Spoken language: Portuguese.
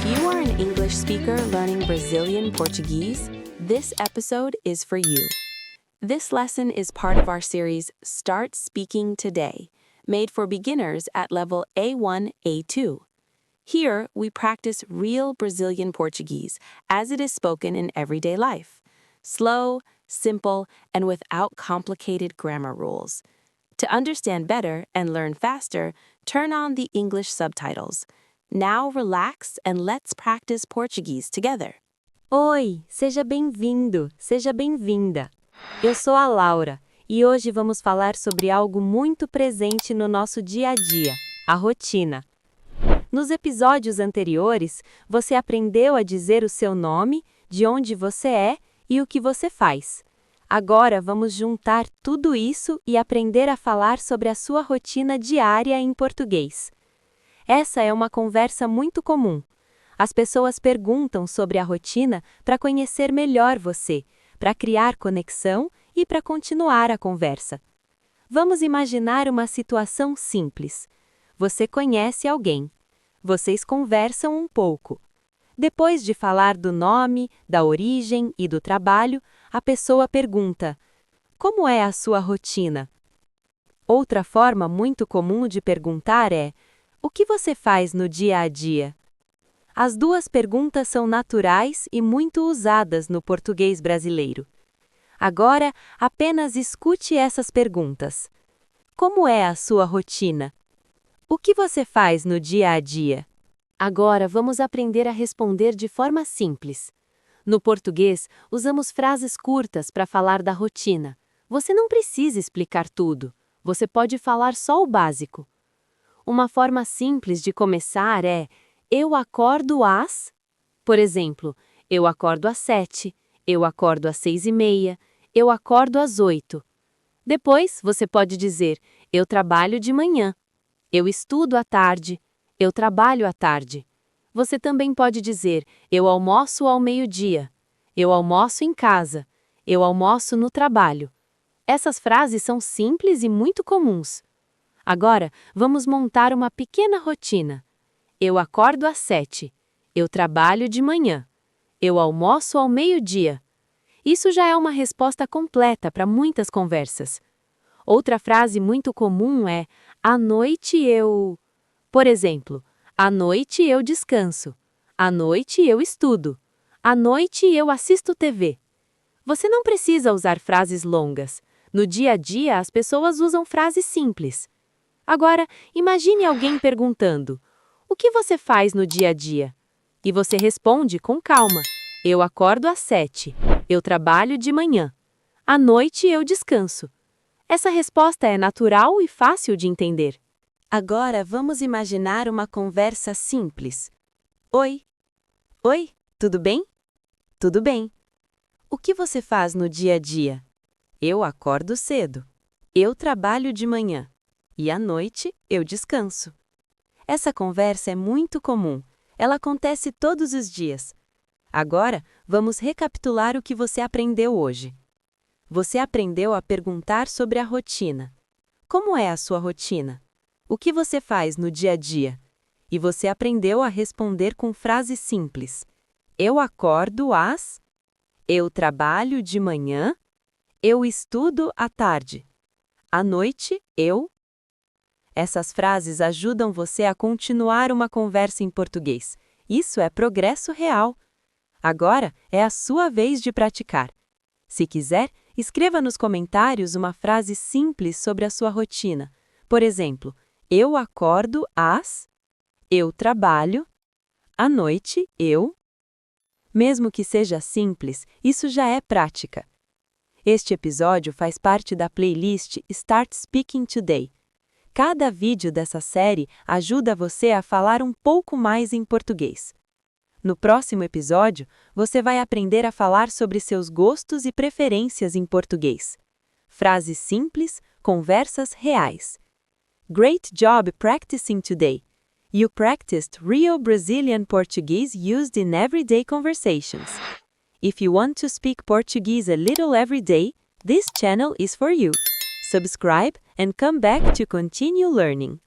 If you are an English speaker learning Brazilian Portuguese, this episode is for you. This lesson is part of our series Start Speaking Today, made for beginners at level A1, A2. Here, we practice real Brazilian Portuguese as it is spoken in everyday life. Slow, simple, and without complicated grammar rules. To understand better and learn faster, turn on the English subtitles. Now relax and let's practice Portuguese together. Oi, seja bem-vindo, seja bem-vinda. Eu sou a Laura e hoje vamos falar sobre algo muito presente no nosso dia a dia, a rotina. Nos episódios anteriores, você aprendeu a dizer o seu nome, de onde você é e o que você faz. Agora vamos juntar tudo isso e aprender a falar sobre a sua rotina diária em português. Essa é uma conversa muito comum. As pessoas perguntam sobre a rotina para conhecer melhor você, para criar conexão e para continuar a conversa. Vamos imaginar uma situação simples. Você conhece alguém. Vocês conversam um pouco. Depois de falar do nome, da origem e do trabalho, a pessoa pergunta: como é a sua rotina? Outra forma muito comum de perguntar é: o que você faz no dia a dia? As duas perguntas são naturais e muito usadas no português brasileiro. Agora, apenas escute essas perguntas. Como é a sua rotina? O que você faz no dia a dia? Agora, vamos aprender a responder de forma simples. No português, usamos frases curtas para falar da rotina. Você não precisa explicar tudo. Você pode falar só o básico. Uma forma simples de começar é: eu acordo às... Por exemplo, eu acordo às 7, eu acordo às 6:30, eu acordo às 8. Depois, você pode dizer: eu trabalho de manhã, eu estudo à tarde, eu trabalho à tarde. Você também pode dizer: eu almoço ao meio-dia, eu almoço em casa, eu almoço no trabalho. Essas frases são simples e muito comuns. Agora, vamos montar uma pequena rotina. Eu acordo às 7. Eu trabalho de manhã. Eu almoço ao meio-dia. Isso já é uma resposta completa para muitas conversas. Outra frase muito comum é: à noite eu... Por exemplo, à noite eu descanso. À noite eu estudo. À noite eu assisto TV. Você não precisa usar frases longas. No dia a dia, as pessoas usam frases simples. Agora, imagine alguém perguntando: o que você faz no dia a dia? E você responde com calma: eu acordo às 7. Eu trabalho de manhã. À noite eu descanso. Essa resposta é natural e fácil de entender. Agora, vamos imaginar uma conversa simples. Oi. Oi, tudo bem? Tudo bem. O que você faz no dia a dia? Eu acordo cedo. Eu trabalho de manhã. E à noite, eu descanso. Essa conversa é muito comum. Ela acontece todos os dias. Agora, vamos recapitular o que você aprendeu hoje. Você aprendeu a perguntar sobre a rotina. Como é a sua rotina? O que você faz no dia a dia? E você aprendeu a responder com frases simples. Eu acordo às... Eu trabalho de manhã. Eu estudo à tarde. À noite, eu... Essas frases ajudam você a continuar uma conversa em português. Isso é progresso real. Agora é a sua vez de praticar. Se quiser, escreva nos comentários uma frase simples sobre a sua rotina. Por exemplo, eu acordo às... Eu trabalho. À noite, eu... Mesmo que seja simples, isso já é prática. Este episódio faz parte da playlist Start Speaking Today. Cada vídeo dessa série ajuda você a falar um pouco mais em português. No próximo episódio, você vai aprender a falar sobre seus gostos e preferências em português. Frases simples, conversas reais. Great job practicing today! You practiced real Brazilian Portuguese used in everyday conversations. If you want to speak Portuguese a little every day, this channel is for you. Subscribe and come back to continue learning.